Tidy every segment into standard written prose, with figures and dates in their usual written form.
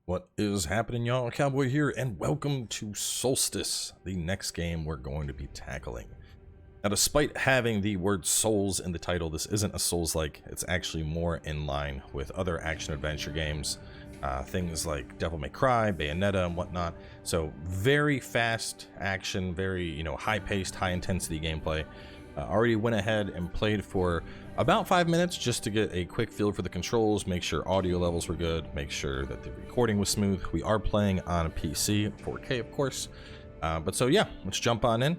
What is happening, y'all? Cowboy here, and welcome to Soulstice, the next game we're going to be tackling. Now, despite having the word Souls in the title, this isn't a Souls-like. It's actually more in line with other action-adventure games, things like Devil May Cry, Bayonetta, and whatnot. So, very fast action, very, high-paced, high-intensity gameplay. Already went ahead and played for about 5 minutes just to get a quick feel for the controls, make sure audio levels were good, make sure that the recording was smooth. We are playing on a PC, 4K of course. So yeah, let's jump on in.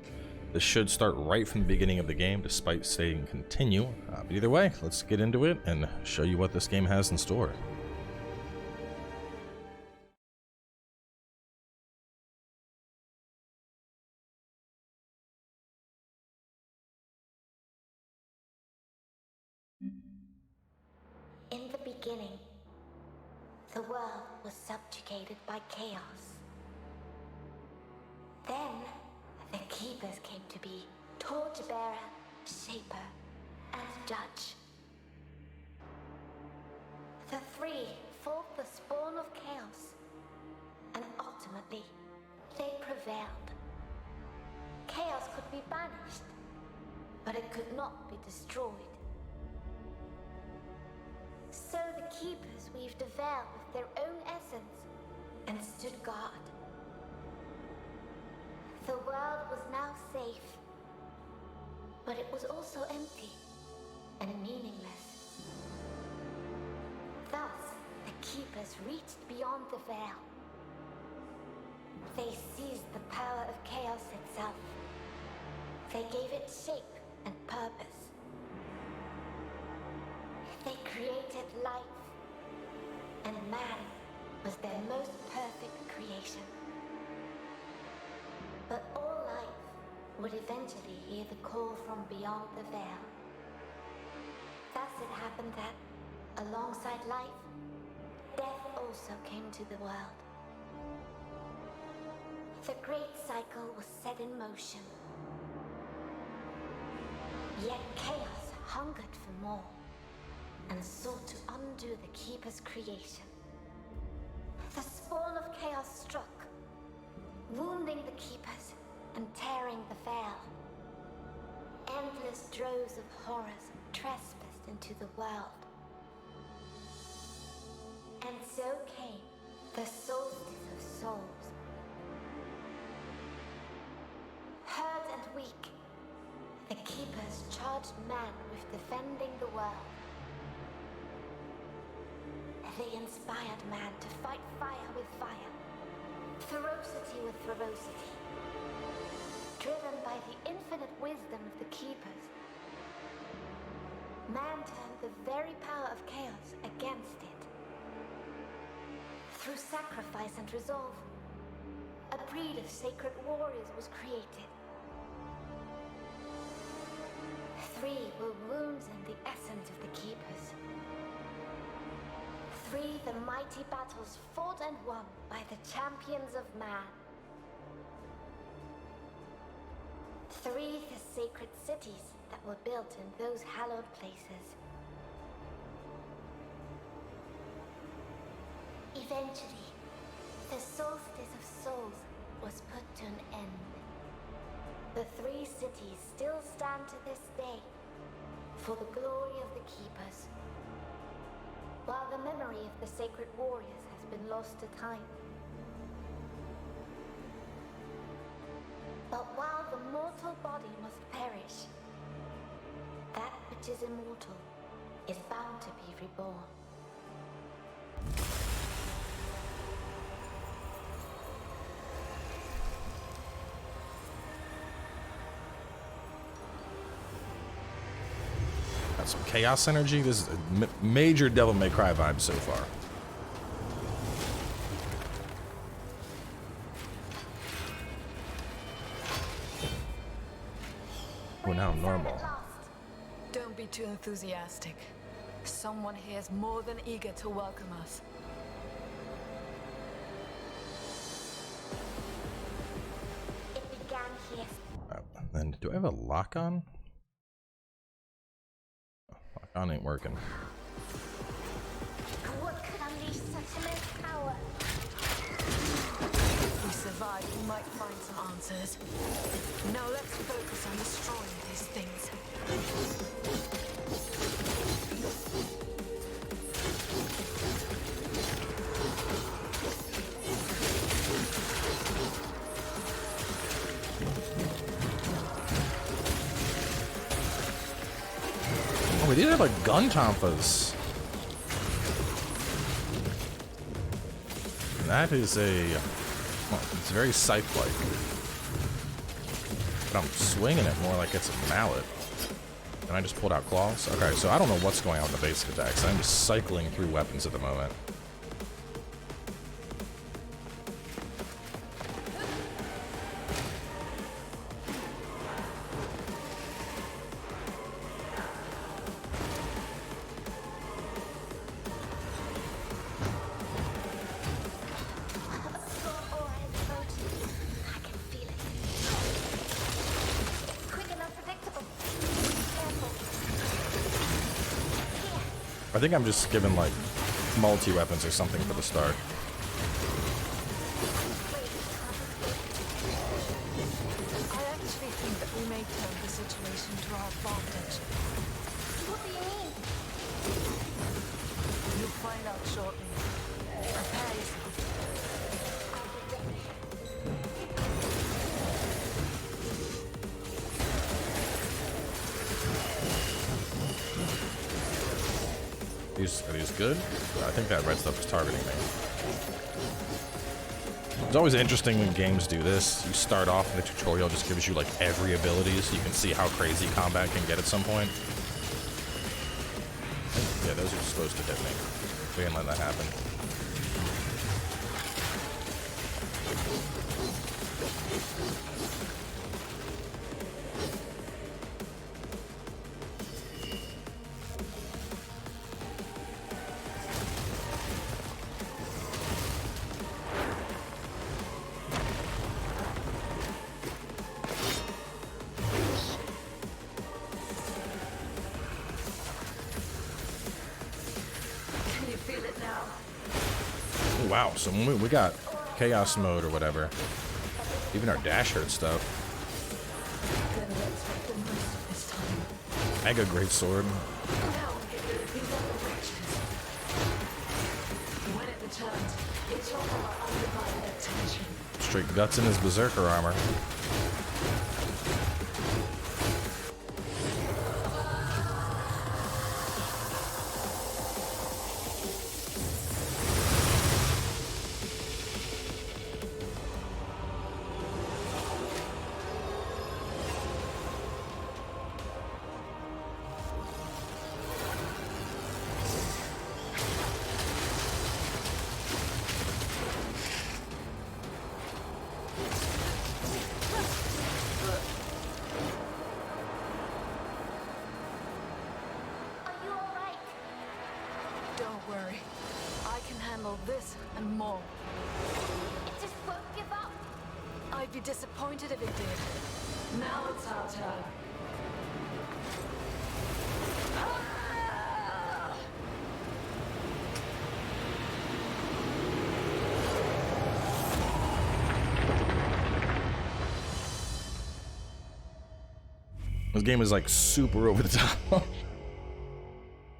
This should start right from the beginning of the game, despite saying continue. But either way, let's get into it and show you what this game has in store. In the beginning, the world was subjugated by chaos. Then, the Keepers came to be: Torchbearer, Shaper, and Judge. The three fought the spawn of chaos, and ultimately, they prevailed. Chaos could be banished, but it could not be destroyed. So the Keepers weaved a veil with their own essence and stood guard. The world was now safe, but it was also empty and meaningless. Thus, the Keepers reached beyond the veil. They seized the power of chaos itself. They gave it shape and purpose. They created life, and man was their most perfect creation. But all life would eventually hear the call from beyond the veil. Thus it happened that, alongside life, death also came to the world. The great cycle was set in motion. Yet chaos hungered for more, and sought to undo the Keeper's creation. The spawn of chaos struck, wounding the Keepers and tearing the veil. Endless droves of horrors trespassed into the world. And so came the Soulstice of Souls. Hurt and weak, the Keepers charged man with defending the world. They inspired man to fight fire with fire, ferocity with ferocity. Driven by the infinite wisdom of the Keepers, man turned the very power of chaos against it. Through sacrifice and resolve, a breed of sacred warriors was created. 3 were wounds in the essence of the Keepers. 3 the mighty battles fought and won by the champions of man. 3 the sacred cities that were built in those hallowed places. Eventually, the Soulstice of Souls was put to an end. The 3 cities still stand to this day for the glory of the Keepers, while the memory of the sacred warriors has been lost to time. But while the mortal body must perish, that which is immortal is bound to be reborn. Got some chaos energy. This is a major Devil May Cry vibe so far. We're now normal. Don't be too enthusiastic. Someone here is more than eager to welcome us. It began here. And do I have a lock on? Lock on ain't working. What could unleash such immense power? might find some answers. Now let's focus on destroying these things. Oh, we did have like gun tonfas. That is a... well, it's very scythe-like. But I'm swinging it more like it's a mallet. And I just pulled out claws? Okay, so I don't know what's going on with the basic attacks. I'm just cycling through weapons at the moment. I think I'm just given like multi-weapons or something for the start. I actually think that we may turn the situation to our advantage. What do you mean? You'll find out shortly. Prepare yourself. Are these good? I think that red stuff is targeting me. It's always interesting when games do this. You start off and the tutorial just gives you like every ability so you can see how crazy combat can get at some point. Yeah, those are supposed to hit me. We didn't let that happen. Wow, so we got chaos mode or whatever. Even our dash hurt stuff. Mega great sword. Straight guts in his berserker armor. Don't worry. I can handle this and more. It just won't give up. I'd be disappointed if it did. Now it's our turn. This game is like super over the top.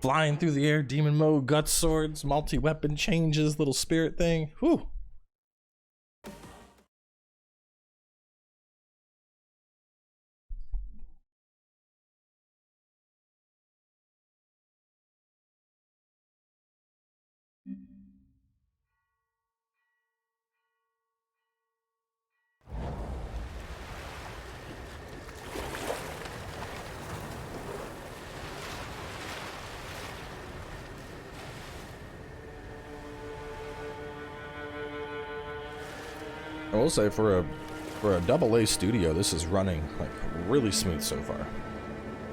Flying through the air, demon mode, gut swords, multi-weapon changes, little spirit thing. Whew. I will say for a AA studio, this is running like really smooth so far.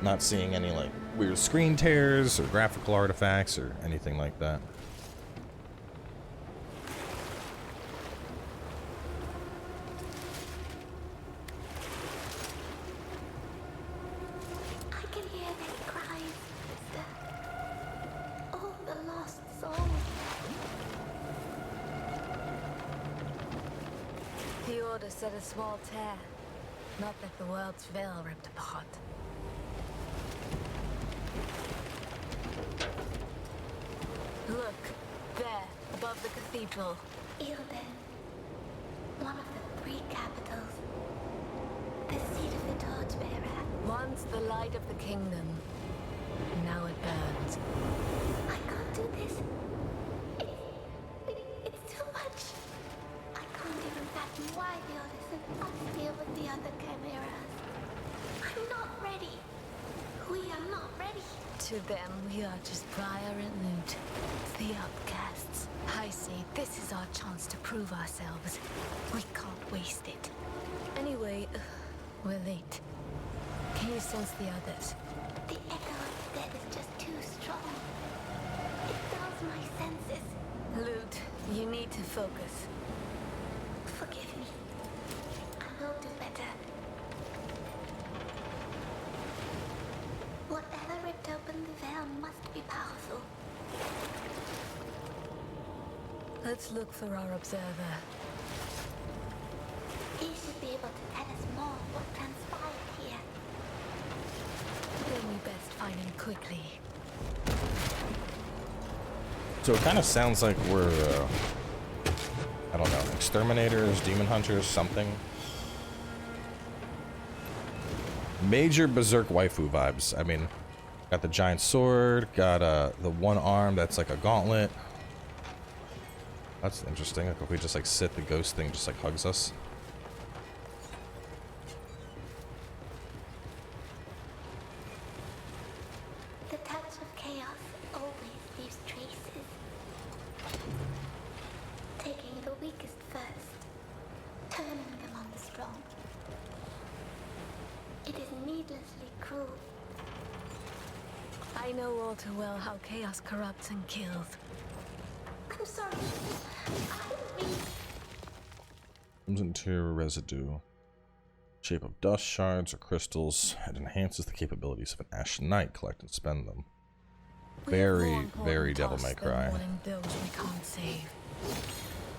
Not seeing any like weird screen tears or graphical artifacts or anything like that. I can hear their cries. All the lost souls. The order set a small tear. Not that the world's veil ripped apart. Look, there, above the cathedral. Ilden, one of the 3 capitals. The seat of the torchbearer. Once the light of the kingdom. Now it burns. I can't do this. It's too much. I can't even fathom why the others and us deal with the other chimeras. I'm not ready. We are not ready. To them, we are just Briar and Lute, the outcasts. I see, this is our chance to prove ourselves. We can't waste it. Anyway, we're late. Can you sense the others? The echo of the dead is just too strong. It dulls my senses. Lute, you need to focus. Forgive me. I will do better. Whatever ripped open the veil must be powerful. Let's look for our observer. He should be able to tell us more what transpired here. Then we best find him quickly. So it kind of sounds like we're, I don't know, exterminators, demon hunters, something. Major berserk waifu vibes. I mean, got the giant sword, got the one arm that's like a gauntlet. That's interesting. Like if we just like sit, the ghost thing just like hugs us. The touch of chaos always leaves traces. Taking the weakest first, turning them on the strong. It is needlessly cruel. I know all too well how chaos corrupts and kills. I'm sorry. I didn't mean. Comes interior residue. Shape of dust, shards, or crystals. It enhances the capabilities of an Ashen Knight. Collect and spend them. Very, very Devil May Cry. Those we can't save.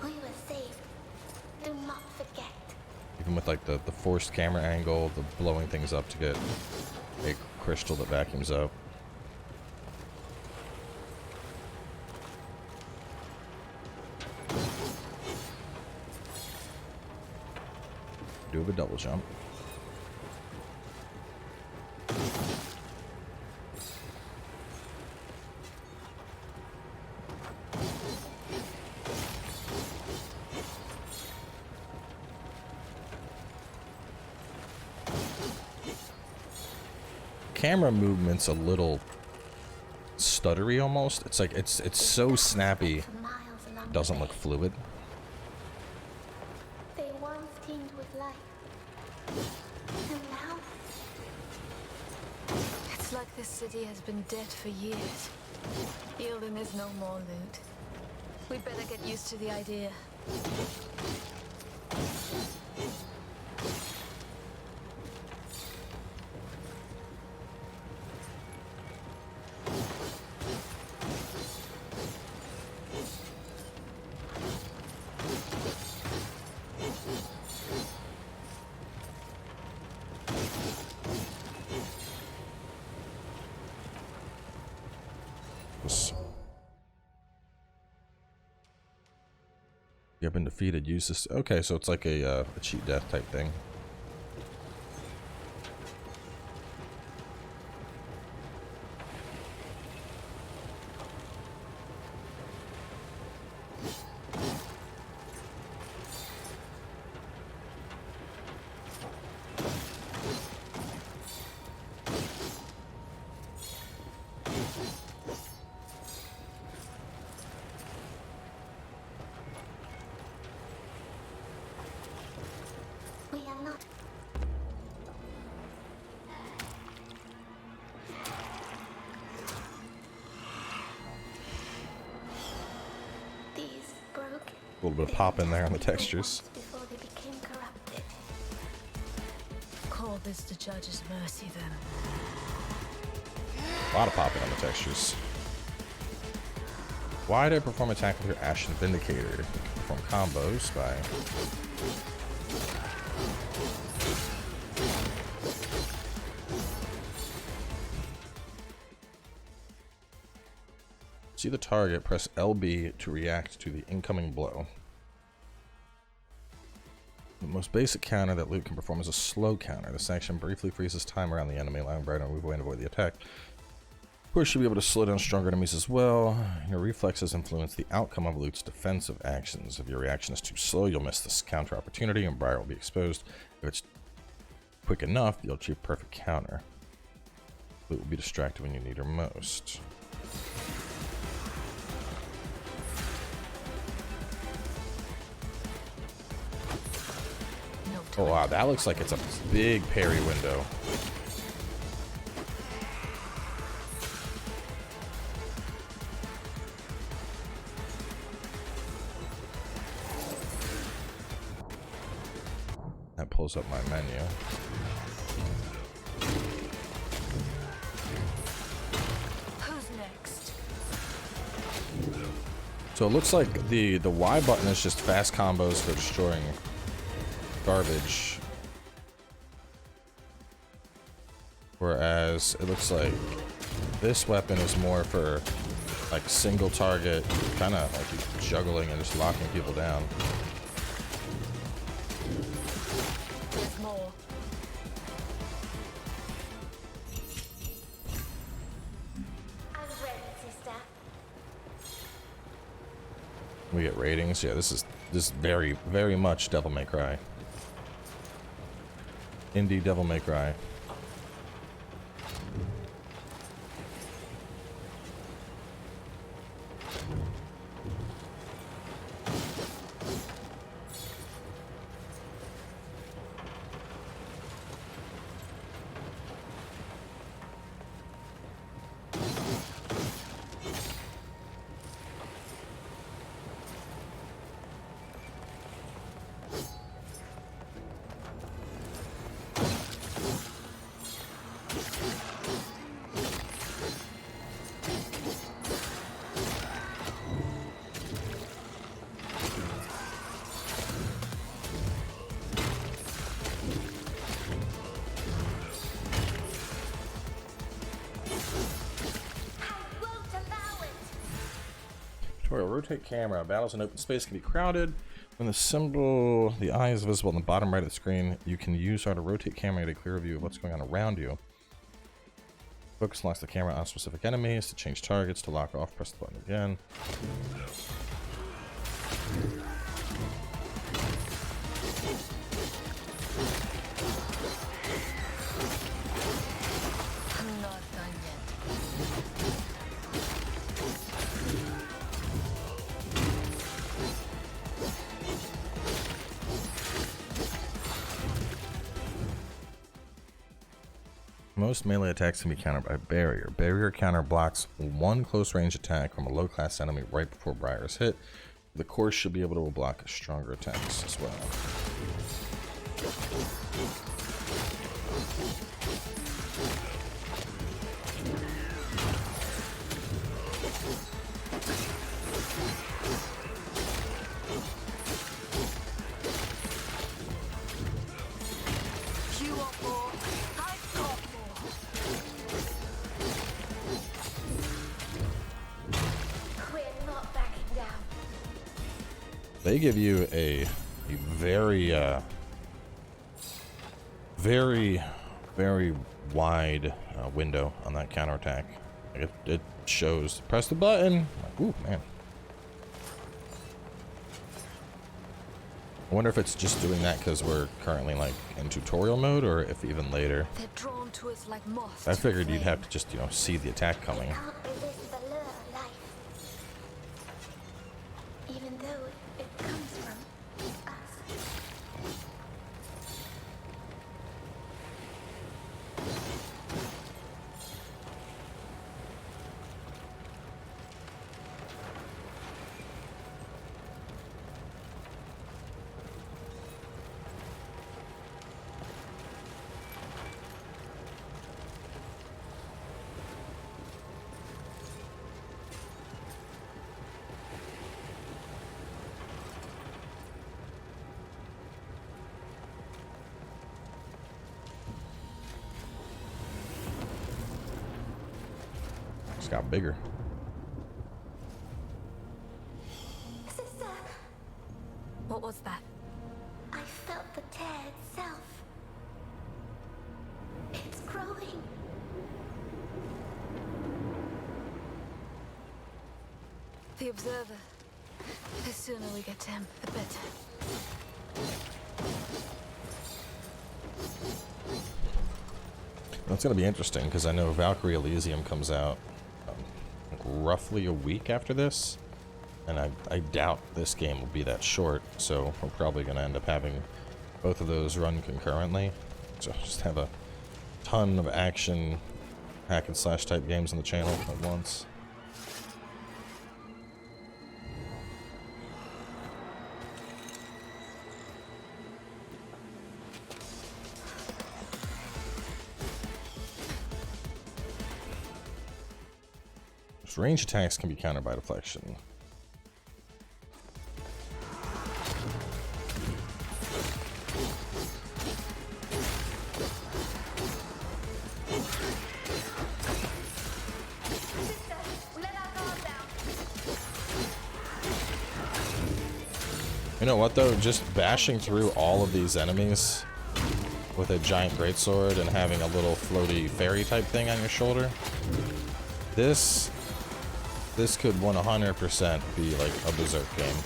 We were saved. Do not forget. Even with like the forced camera angle, the blowing things up to get a crystal that vacuums up. Do a double jump. Camera movement's a little stuttery almost. It's like it's so snappy. For miles along the Doesn't way. look fluid. They once teemed with life. And now, It's like this city has been dead for years. Ilden is no more, Lute. We'd better get used to the idea. You have been defeated. Use this. Okay, so it's like a cheat death type thing. we are not. These broke. A little bit of pop in there on the textures. Before they became corrupted. Call this the judge's mercy, then. A lot of popping on the textures. Why do I perform attack with your Ashen Vindicator? You can perform combos by see the target, press LB to react to the incoming blow. The most basic counter that Lute can perform is a slow counter. This action briefly freezes time around the enemy, allowing Briar to move away and avoid the attack. Of course, you'll be able to slow down stronger enemies as well. Your reflexes influence the outcome of Lute's defensive actions. If your reaction is too slow, you'll miss this counter opportunity and Briar will be exposed. If it's quick enough, you'll achieve perfect counter. Lute will be distracted when you need her most. Oh wow, that looks like it's a big parry window. That pulls up my menu. Who's next? So it looks like the Y button is just fast combos for destroying garbage, whereas it looks like this weapon is more for like single target, kind of like juggling and just locking people down. There's more. I'm ready, sister. We get ratings. Yeah, this is very, very much Devil May Cry. Indie Devil May Cry. Rotate camera. Battles in open space can be crowded. When the symbol, the eye is visible in the bottom right of the screen, you can use R to rotate camera to get a clear view of what's going on around you. Focus locks the camera on specific enemies. To change targets, to lock off, press the button again. I'm not done yet. Most melee attacks can be countered by barrier. Barrier counter blocks one close range attack from a low class enemy right before Briar is hit. The course should be able to block stronger attacks as well. You want more? I've got more. We're not backing down. They give you a very very wide window on that counterattack. Like it shows, press the button. Like, ooh, man. I wonder if it's just doing that because we're currently like in tutorial mode, or if even later. They're drawn to us like moths. I figured you'd have to just, you know, see the attack coming. Can't resist the lure of life. Even though it comes from us. Just got bigger. What was that? I felt the tear itself. It's growing. The observer. The sooner we get to him, the better. That's going to be interesting, because I know Valkyrie Elysium comes out roughly a week after this, and I doubt this game will be that short, so we're probably going to end up having both of those run concurrently. So just have a ton of action, hack and slash type games on the channel at once. Range attacks can be countered by deflection. You know what though? Just bashing through all of these enemies with a giant greatsword and having a little floaty fairy type thing on your shoulder. This could 100% be like a Berserk game.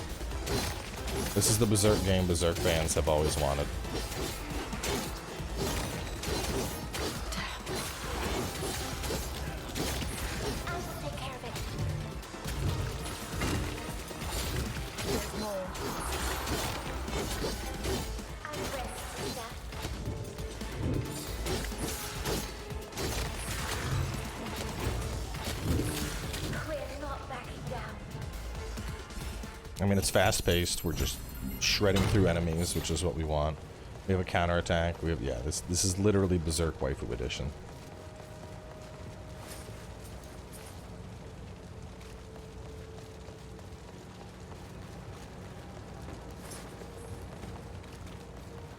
This is the Berserk game Berserk fans have always wanted. I will take care of it. There's more. I'll rest, sister. We're not backing down. I mean, it's fast-paced. We're just shredding through enemies, which is what we want. We have a counterattack. We have, yeah, this is literally Berserk Waifu Edition.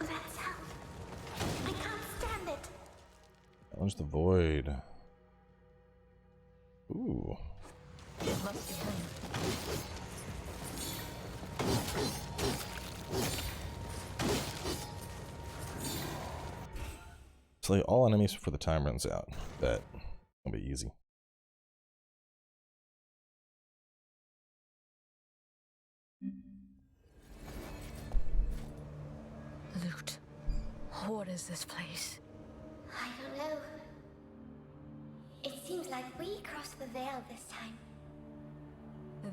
Let's help. I can't stand it. Challenge the void. Ooh. Must be him. Slay all enemies before the time runs out. Bet. It'll be easy. Lute. What is this place? I don't know. It seems like we crossed the veil this time.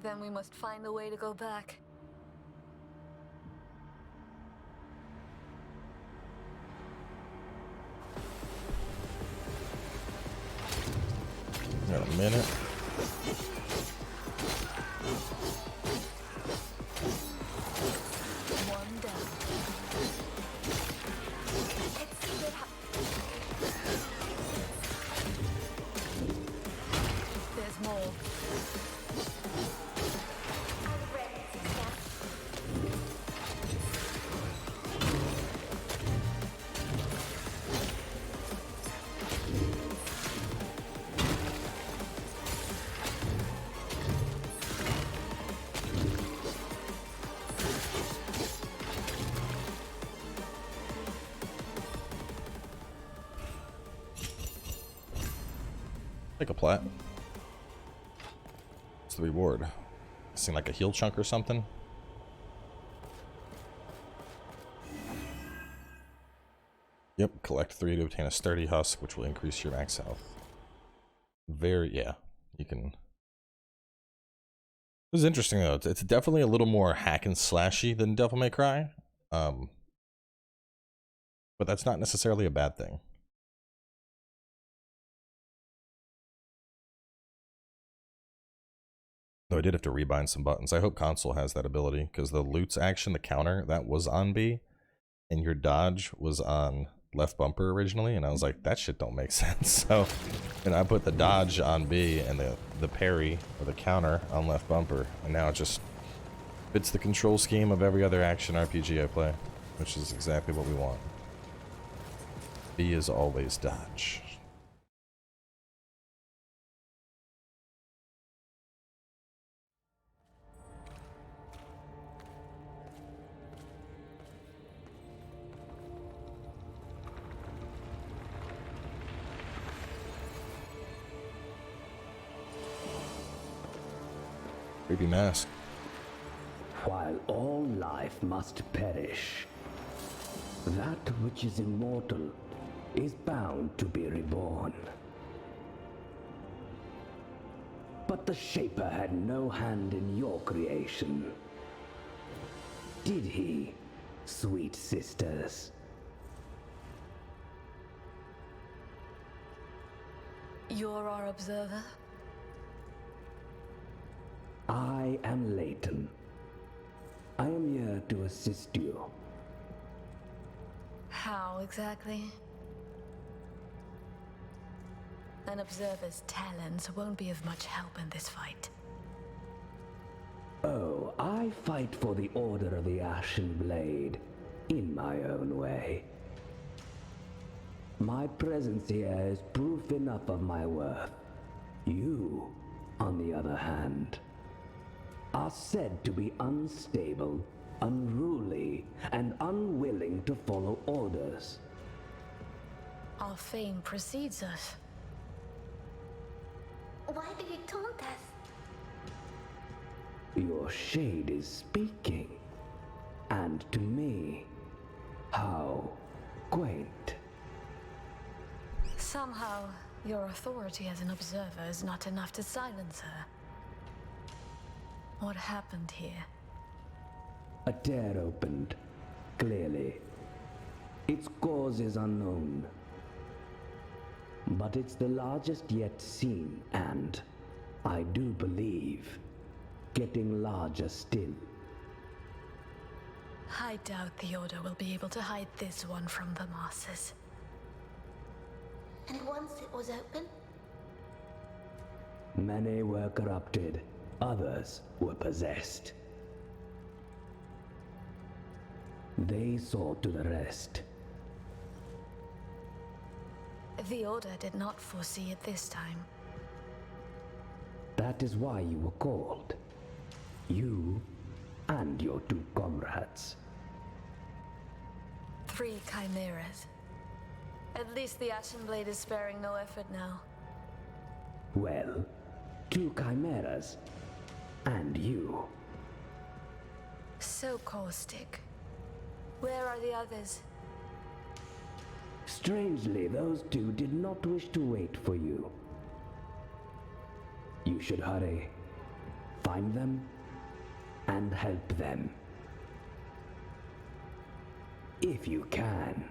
Then we must find a way to go back. Got a minute. One down. Let's split up. There's more. I'm ready, sister. Take a plat. What's the reward? Seem like a heal chunk or something? Yep, collect 3 to obtain a sturdy husk, which will increase your max health. Very, yeah, you can. This is interesting though. It's definitely a little more hack and slashy than Devil May Cry. But that's not necessarily a bad thing. Though I did have to rebind some buttons. I hope console has that ability, because the Lute's action, the counter, that was on B, and your dodge was on left bumper originally, and I was like, that shit don't make sense. So, and I put the dodge on B and the parry, or the counter, on left bumper, and now it just fits the control scheme of every other action RPG I play, which is exactly what we want. B is always dodge. creepy mask. While all life must perish, that which is immortal is bound to be reborn. But the Shaper had no hand in your creation. Did he, sweet sisters? You're our observer? I am Layton. I am here to assist you. How exactly? An observer's talents won't be of much help in this fight. Oh, I fight for the Order of the Ashen Blade in my own way. My presence here is proof enough of my worth. You, on the other hand, are said to be unstable, unruly, and unwilling to follow orders. Our fame precedes us. Why do you taunt us? Your shade is speaking, and to me, how quaint. Somehow, your authority as an observer is not enough to silence her. What happened here? A tear opened, clearly. Its cause is unknown. But it's the largest yet seen, and, I do believe, getting larger still. I doubt the Order will be able to hide this one from the masses. And once it was open, Many were corrupted, others were possessed. They saw to the rest. The Order did not foresee it this time. That is why you were called. You and your 2 comrades. 3 Chimeras. At least the Ashen Blade is sparing no effort now. Well, 2 chimeras. And you. So caustic. Where are the others? Strangely, those 2 did not wish to wait for you. You should hurry. Find them and help them. If you can.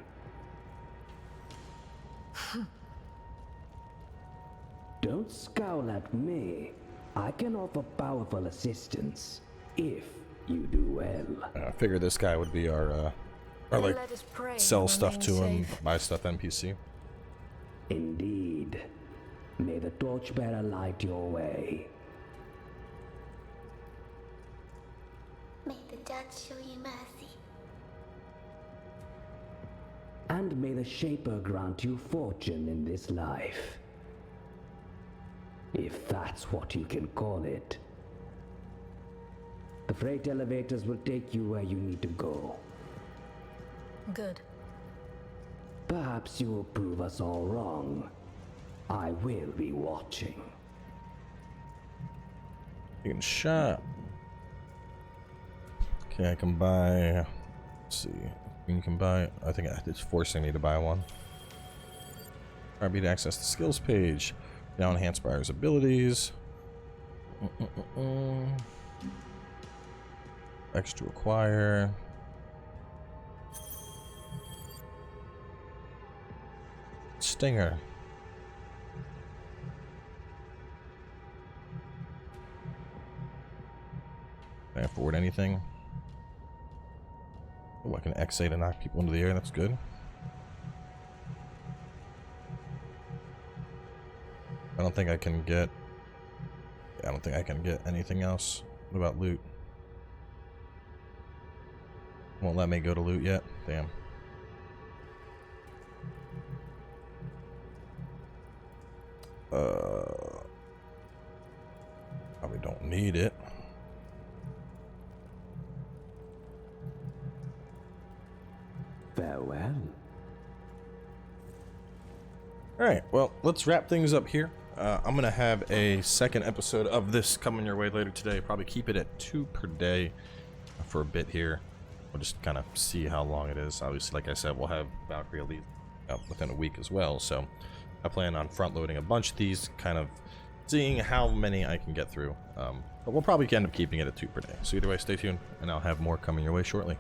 Don't scowl at me. I can offer powerful assistance if you do well. I figured this guy would be our like, Let us pray sell and stuff to remain him, safe. buy stuff NPC. Indeed. May the torchbearer light your way. may the judge show you mercy. And may the Shaper grant you fortune in this life. If that's what you can call it. The freight elevators will take you where you need to go. Good. Perhaps you will prove us all wrong. I will be watching. You can shop. Okay, I can buy. Let's see. You can buy. I think it's forcing me to buy one. RB to access the skills page. Now enhance Briar's abilities. X to acquire. Stinger. Can I afford anything? Oh, I can X8 to knock people into the air. That's good. I don't think I can get. I don't think I can get anything else. What about loot? Won't let me go to loot yet. Damn. Probably don't need it. Farewell. Alright, well, let's wrap things up here. I'm gonna have a second episode of this coming your way later today. Probably keep it at 2 per day for a bit here. We'll just kind of see how long it is. Obviously, like I said, we'll have Valkyrie Elite up within a week as well. So I plan on front loading a bunch of these, kind of seeing how many I can get through. But we'll probably end up keeping it at 2 per day. So either way, stay tuned, and I'll have more coming your way shortly.